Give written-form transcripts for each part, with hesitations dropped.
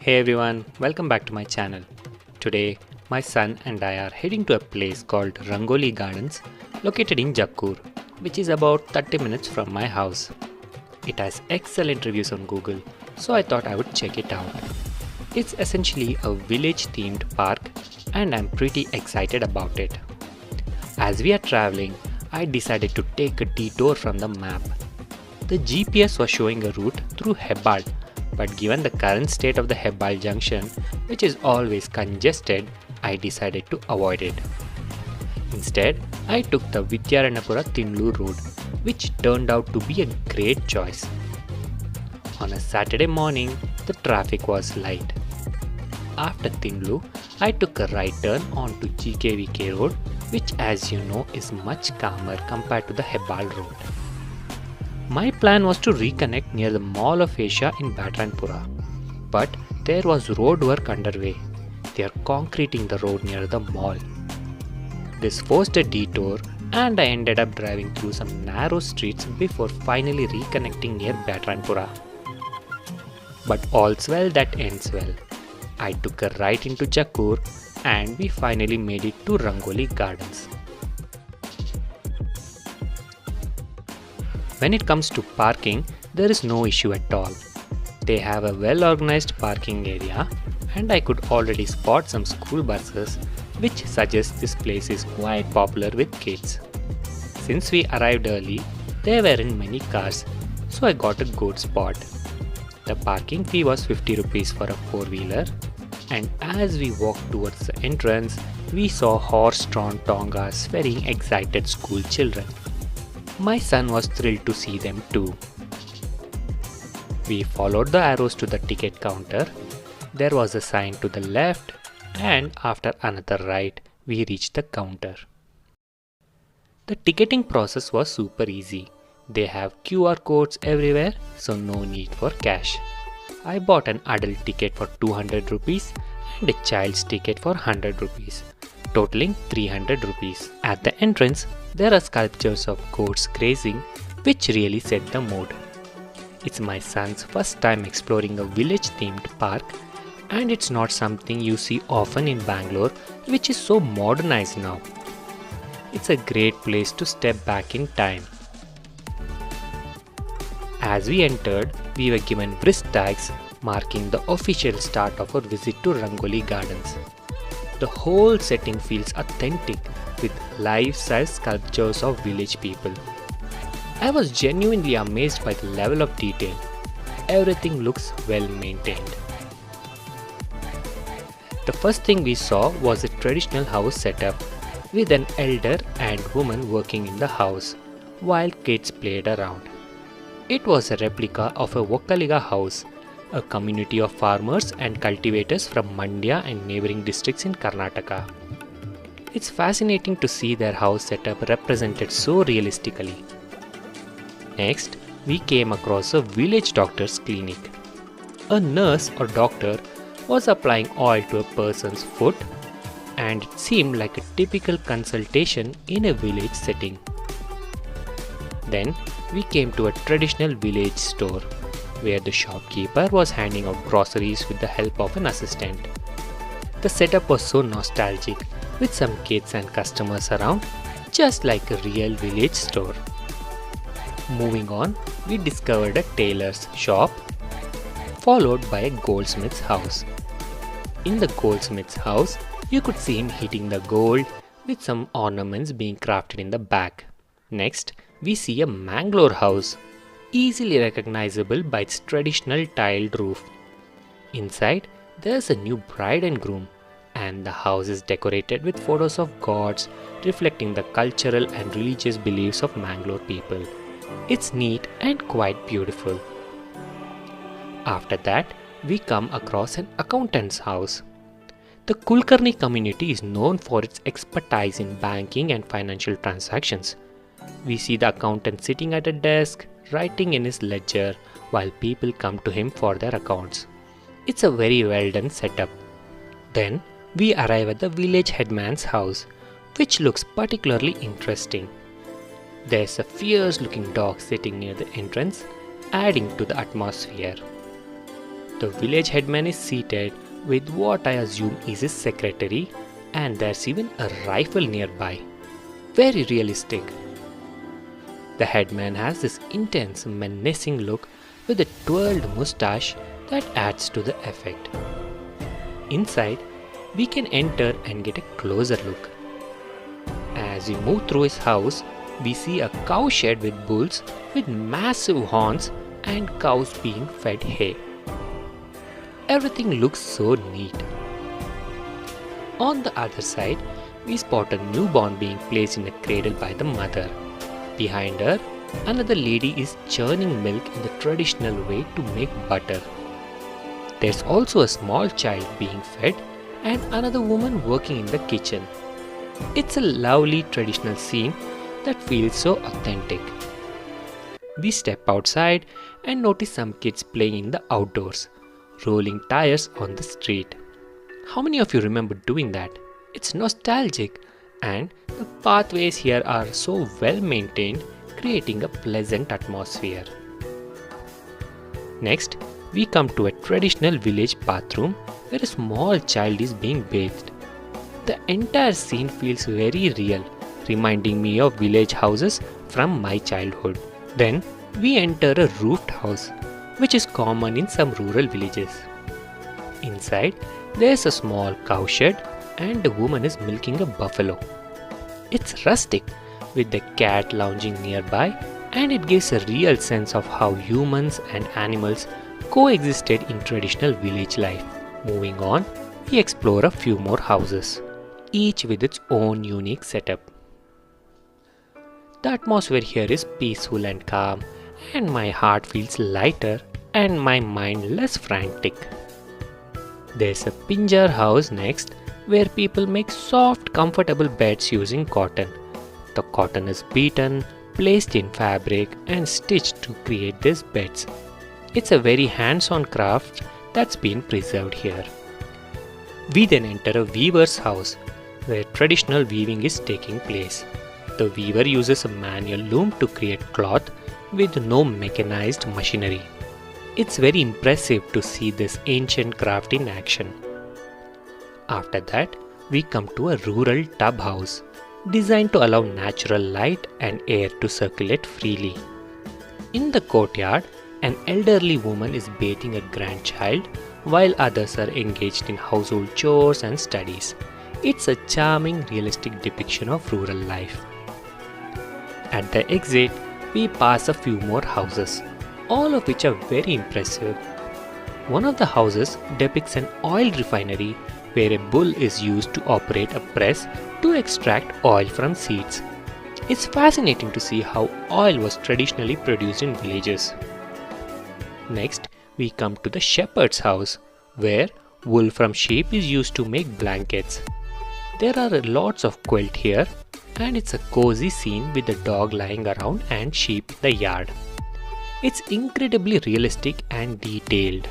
Hey everyone, welcome back to my channel. Today, my son and I are heading to a place called Rangoli Gardens located in Jakkur, which is about 30 minutes from my house. It has excellent reviews on Google, so I thought I would check it out. It's essentially a village themed park and I'm pretty excited about it. As we are traveling, I decided to take a detour from the map. The GPS was showing a route through Hebbal, but given the current state of the Hebbal junction, which is always congested, I decided to avoid it. Instead, I took the Vidyaranapura Tinlu road, which turned out to be a great choice. On a Saturday morning, the traffic was light. After Tinlu, I took a right turn onto GKVK road, which as you know is much calmer compared to the Hebbal road. My plan was to reconnect near the Mall of Asia in Batranpura, but there was road work underway. They are concreting the road near the mall. This forced a detour and I ended up driving through some narrow streets before finally reconnecting near Batranpura. But all's well that ends well. I took a right into Jakkur and we finally made it to Rangoli Gardens. When it comes to parking, there is no issue at all. They have a well-organized parking area and I could already spot some school buses, which suggests this place is quite popular with kids. Since we arrived early, there weren't many cars, so I got a good spot. The parking fee was 50 rupees for a four-wheeler, and as we walked towards the entrance, we saw horse-drawn tongas ferrying excited school children. My son was thrilled to see them too. We followed the arrows to the ticket counter. There was a sign to the left and after another right, we reached the counter. The ticketing process was super easy. They have QR codes everywhere, so no need for cash. I bought an adult ticket for 200 rupees and a child's ticket for 100 rupees, totaling 300 rupees. At the entrance, there are sculptures of goats grazing, which really set the mood. It's my son's first time exploring a village-themed park, and it's not something you see often in Bangalore, which is so modernized now. It's a great place to step back in time. As we entered, we were given wrist tags marking the official start of our visit to Rangoli Gardens. The whole setting feels authentic with life-size sculptures of village people. I was genuinely amazed by the level of detail. Everything looks well maintained. The first thing we saw was a traditional house setup with an elder and woman working in the house while kids played around. It was a replica of a Vokkaliga house, a community of farmers and cultivators from Mandya and neighboring districts in Karnataka. It's fascinating to see their house setup represented so realistically. Next, we came across a village doctor's clinic. A nurse or doctor was applying oil to a person's foot, and it seemed like a typical consultation in a village setting. Then, we came to a traditional village store, where the shopkeeper was handing out groceries with the help of an assistant. The setup was so nostalgic, with some kids and customers around, just like a real village store. Moving on, we discovered a tailor's shop, followed by a goldsmith's house. In the goldsmith's house, you could see him hitting the gold with some ornaments being crafted in the back. Next, we see a Bangalore house, easily recognizable by its traditional tiled roof. Inside, there's a new bride and groom, and the house is decorated with photos of gods reflecting the cultural and religious beliefs of Bangalore people. It's neat and quite beautiful. After that, we come across an accountant's house. The Kulkarni community is known for its expertise in banking and financial transactions. We see the accountant sitting at a desk, writing in his ledger while people come to him for their accounts. It's a very well done setup. Then we arrive at the village headman's house, which looks particularly interesting. There's a fierce looking dog sitting near the entrance, adding to the atmosphere. The village headman is seated with what I assume is his secretary, and there's even a rifle nearby. Very realistic. The headman has this intense, menacing look with a twirled moustache that adds to the effect. Inside, we can enter and get a closer look. As we move through his house, we see a cow shed with bulls with massive horns and cows being fed hay. Everything looks so neat. On the other side, we spot a newborn being placed in a cradle by the mother. Behind her, another lady is churning milk in the traditional way to make butter. There's also a small child being fed and another woman working in the kitchen. It's a lovely traditional scene that feels so authentic. We step outside and notice some kids playing in the outdoors, rolling tires on the street. How many of you remember doing that? It's nostalgic, and the pathways here are so well maintained, creating a pleasant atmosphere. Next, we come to a traditional village bathroom where a small child is being bathed. The entire scene feels very real, reminding me of village houses from my childhood. Then, we enter a roofed house, which is common in some rural villages. Inside, there's a small cow shed and a woman is milking a buffalo. It's rustic, with the cat lounging nearby, and it gives a real sense of how humans and animals coexisted in traditional village life. Moving on, we explore a few more houses, each with its own unique setup. The atmosphere here is peaceful and calm, and my heart feels lighter and my mind less frantic. There's a pinjar house next, where people make soft, comfortable beds using cotton. The cotton is beaten, placed in fabric, and stitched to create these beds. It's a very hands-on craft that's been preserved here. We then enter a weaver's house, where traditional weaving is taking place. The weaver uses a manual loom to create cloth with no mechanized machinery. It's very impressive to see this ancient craft in action. After that, we come to a rural tub house, designed to allow natural light and air to circulate freely. In the courtyard, an elderly woman is bathing a grandchild, while others are engaged in household chores and studies. It's a charming, realistic depiction of rural life. At the exit, we pass a few more houses, all of which are very impressive. One of the houses depicts an oil refinery where a bull is used to operate a press to extract oil from seeds. It's fascinating to see how oil was traditionally produced in villages. Next, we come to the shepherd's house, where wool from sheep is used to make blankets. There are lots of quilt here, and it's a cozy scene with the dog lying around and sheep in the yard. It's incredibly realistic and detailed.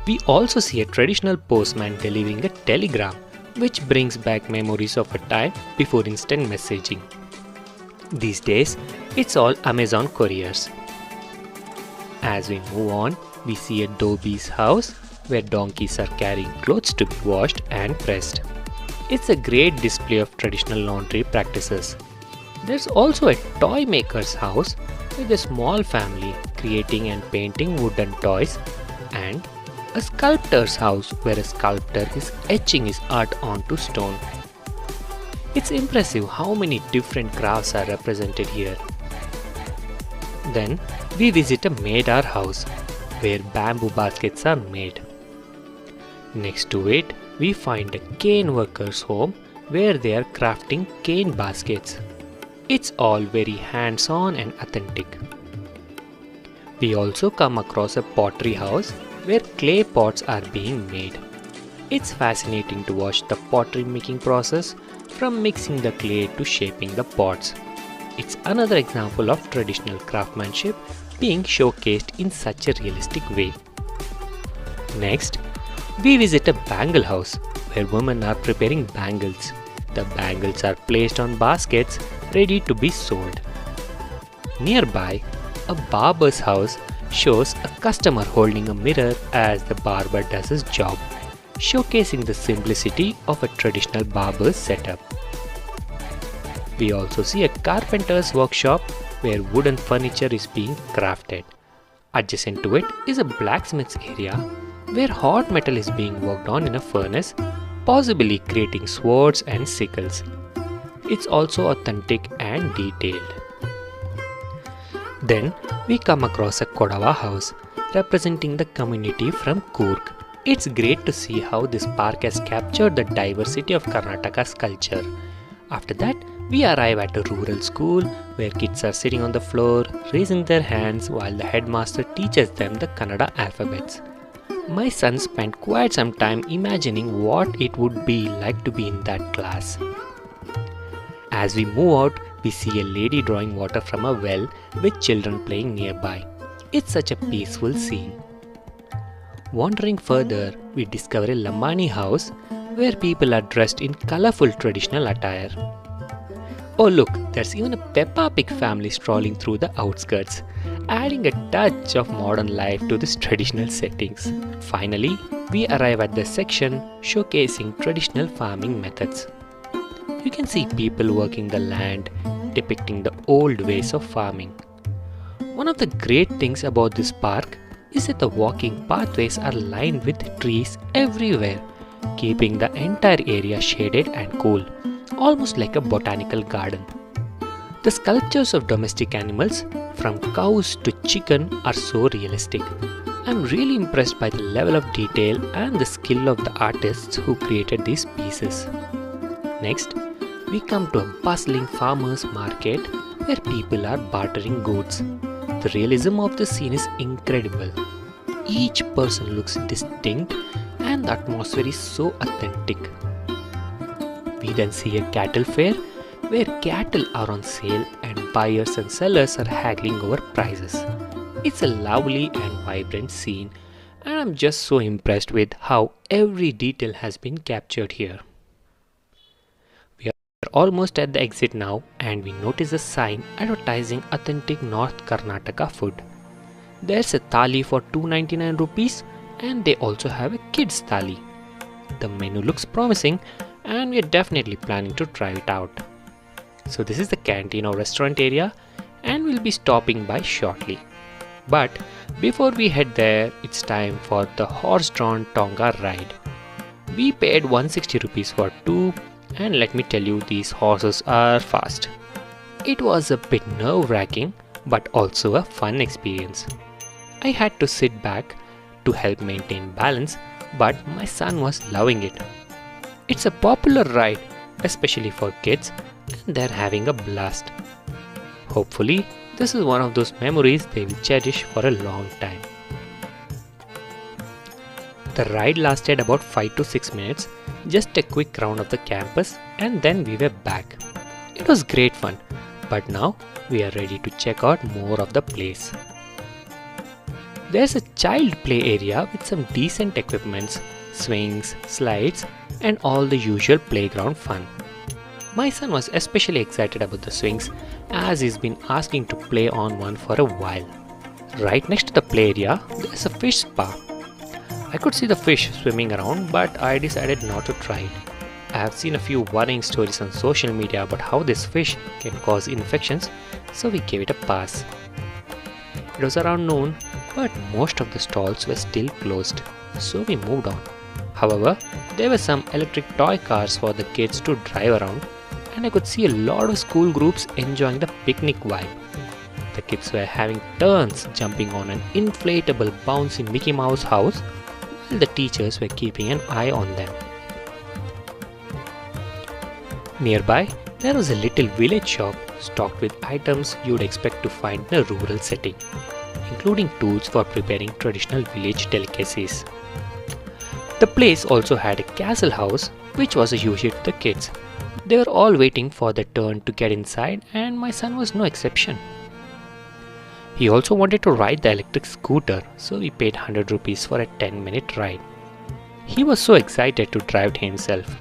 We also see a traditional postman delivering a telegram, which brings back memories of a time before instant messaging. These days, it's all Amazon couriers. As we move on, we see a dhobi's house where donkeys are carrying clothes to be washed and pressed. It's a great display of traditional laundry practices. There's also a toy maker's house with a small family creating and painting wooden toys, and a sculptor's house where a sculptor is etching his art onto stone. It's impressive how many different crafts are represented here. Then we visit a Medar house where bamboo baskets are made. Next to it, we find a cane worker's home where they are crafting cane baskets. It's all very hands-on and authentic. We also come across a pottery house where clay pots are being made. It's fascinating to watch the pottery making process from mixing the clay to shaping the pots. It's another example of traditional craftsmanship being showcased in such a realistic way. Next, we visit a bangle house where women are preparing bangles. The bangles are placed on baskets ready to be sold. Nearby, a barber's house shows a customer holding a mirror as the barber does his job, showcasing the simplicity of a traditional barber's setup. We also see a carpenter's workshop where wooden furniture is being crafted. Adjacent to it is a blacksmith's area where hot metal is being worked on in a furnace, possibly creating swords and sickles. It's also authentic and detailed. Then we come across a Kodava house representing the community from Coorg. It's great to see how this park has captured the diversity of Karnataka's culture. After that, we arrive at a rural school where kids are sitting on the floor, raising their hands while the headmaster teaches them the Kannada alphabets. My son spent quite some time imagining what it would be like to be in that class. As we move out, we see a lady drawing water from a well with children playing nearby. It's such a peaceful scene. Wandering further, we discover a Lambani house where people are dressed in colorful traditional attire. Oh look, there's even a Peppa Pig family strolling through the outskirts, adding a touch of modern life to these traditional settings. Finally, we arrive at the section showcasing traditional farming methods. You can see people working the land, depicting the old ways of farming. One of the great things about this park is that the walking pathways are lined with trees everywhere, keeping the entire area shaded and cool, almost like a botanical garden. The sculptures of domestic animals, from cows to chicken, are so realistic. I'm really impressed by the level of detail and the skill of the artists who created these pieces. Next, we come to a bustling farmers' market where people are bartering goods. The realism of the scene is incredible. Each person looks distinct and the atmosphere is so authentic. We then see a cattle fair where cattle are on sale and buyers and sellers are haggling over prices. It's a lovely and vibrant scene, and I'm just so impressed with how every detail has been captured here. We are almost at the exit now, and we notice a sign advertising authentic North Karnataka food. There's a thali for 299 rupees, and they also have a kids thali. The menu looks promising, and we are definitely planning to try it out. So this is the canteen or restaurant area, and we'll be stopping by shortly. But before we head there, it's time for the horse-drawn Tonga ride. We paid 160 rupees for two, and let me tell you, these horses are fast. It was a bit nerve-wracking, but also a fun experience. I had to sit back to help maintain balance, but my son was loving it. It's a popular ride, especially for kids, and they're having a blast. Hopefully, this is one of those memories they will cherish for a long time. The ride lasted about 5 to 6 minutes, just a quick round of the campus, and then we were back. It was great fun, but now we are ready to check out more of the place. There's a child play area with some decent equipments, swings, slides, and all the usual playground fun. My son was especially excited about the swings as he's been asking to play on one for a while. Right next to the play area, there's a fish spa. I could see the fish swimming around, but I decided not to try it. I have seen a few worrying stories on social media about how this fish can cause infections, so we gave it a pass. It was around noon, but most of the stalls were still closed, so we moved on. However, there were some electric toy cars for the kids to drive around, and I could see a lot of school groups enjoying the picnic vibe. The kids were having turns jumping on an inflatable bouncy Mickey Mouse house, while the teachers were keeping an eye on them. Nearby, there was a little village shop stocked with items you'd expect to find in a rural setting, including tools for preparing traditional village delicacies. The place also had a castle house, which was a huge hit for the kids. They were all waiting for their turn to get inside, and my son was no exception. He also wanted to ride the electric scooter, so we paid 100 rupees for a 10-minute ride. He was so excited to drive it himself.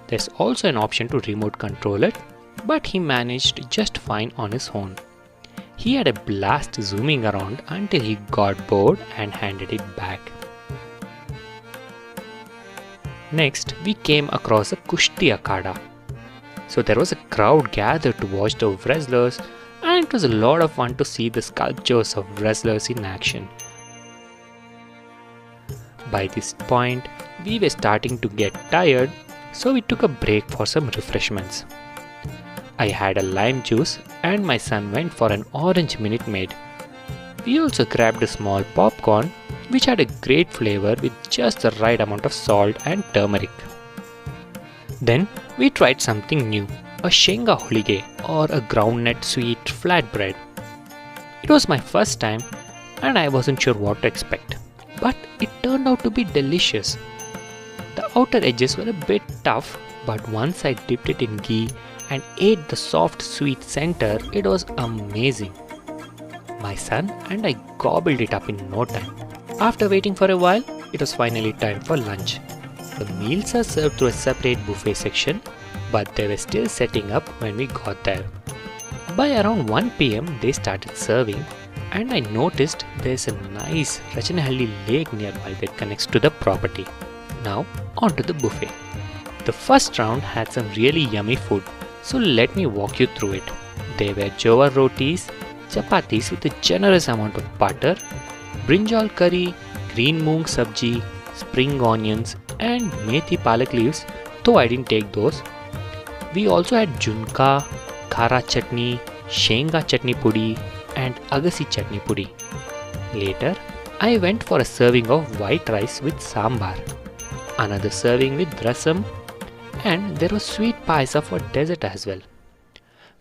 There's also an option to remote control it, but he managed just fine on his own. He had a blast zooming around until he got bored and handed it back. Next, we came across a Kushti Akhada. So there was a crowd gathered to watch the wrestlers, and it was a lot of fun to see the sculptures of wrestlers in action. By this point, we were starting to get tired, so we took a break for some refreshments. I had a lime juice and my son went for an orange Minute Maid. We also grabbed a small popcorn which had a great flavor with just the right amount of salt and turmeric. Then we tried something new, a Shenga holige or a groundnut sweet flatbread. It was my first time and I wasn't sure what to expect, but it turned out to be delicious. The outer edges were a bit tough, but once I dipped it in ghee and ate the soft sweet center, it was amazing. My son and I gobbled it up in no time. After waiting for a while, it was finally time for lunch. The meals are served through a separate buffet section, but they were still setting up when we got there. By around 1 p.m. they started serving, and I noticed there's a nice Rachanahalli lake nearby that connects to the property. Now onto the buffet. The first round had some really yummy food, so let me walk you through it. There were jowar rotis, chapatis with a generous amount of butter, brinjal curry, green moong sabji, spring onions and methi palak leaves, though I didn't take those. We also had junka, khara chutney, shenga chutney pudi and agassi chutney pudi. Later, I went for a serving of white rice with sambar, another serving with rasam, and there was sweet paisa for dessert as well.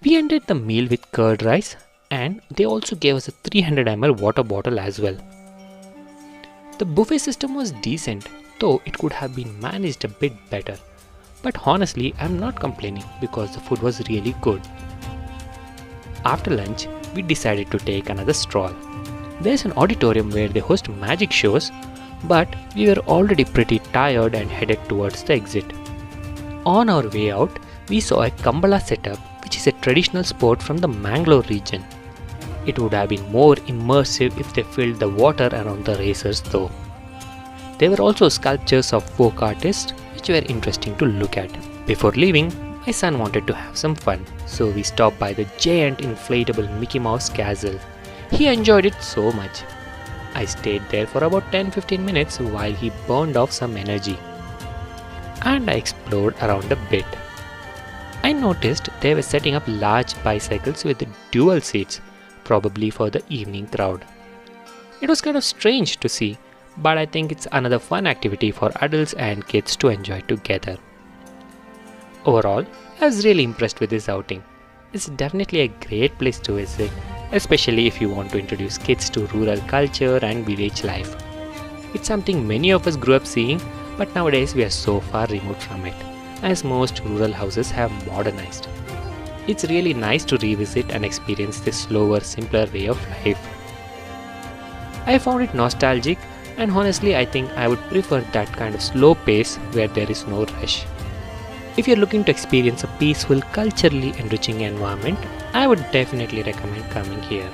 We ended the meal with curd rice and they also gave us a 300 ml water bottle as well. The buffet system was decent, though it could have been managed a bit better. But honestly, I'm not complaining because the food was really good. After lunch, we decided to take another stroll. There's an auditorium where they host magic shows, but we were already pretty tired and headed towards the exit. On our way out, we saw a Kambala setup, which is a traditional sport from the Bangalore region. It would have been more immersive if they filled the water around the racers though. There were also sculptures of folk artists which were interesting to look at. Before leaving, my son wanted to have some fun, so we stopped by the giant inflatable Mickey Mouse castle. He enjoyed it so much. I stayed there for about 10-15 minutes while he burned off some energy. And I explored around a bit. I noticed they were setting up large bicycles with dual seats, probably for the evening crowd. It was kind of strange to see, but I think it's another fun activity for adults and kids to enjoy together. Overall, I was really impressed with this outing. It's definitely a great place to visit, especially if you want to introduce kids to rural culture and village life. It's something many of us grew up seeing, but nowadays we are so far removed from it, as most rural houses have modernized. It's really nice to revisit and experience this slower, simpler way of life. I found it nostalgic, and honestly I think I would prefer that kind of slow pace where there is no rush. If you're looking to experience a peaceful, culturally enriching environment, I would definitely recommend coming here.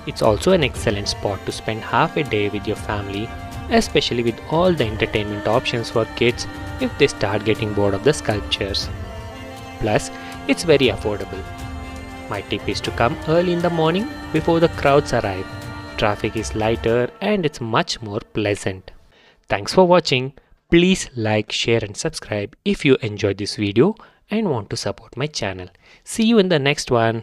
It's also an excellent spot to spend half a day with your family, especially with all the entertainment options for kids if they start getting bored of the sculptures. Plus, it's very affordable. My tip is to come early in the morning before the crowds arrive. Traffic is lighter and it's much more pleasant. Thanks for watching. Please like, share and subscribe if you enjoyed this video and want to support my channel. See you in the next one.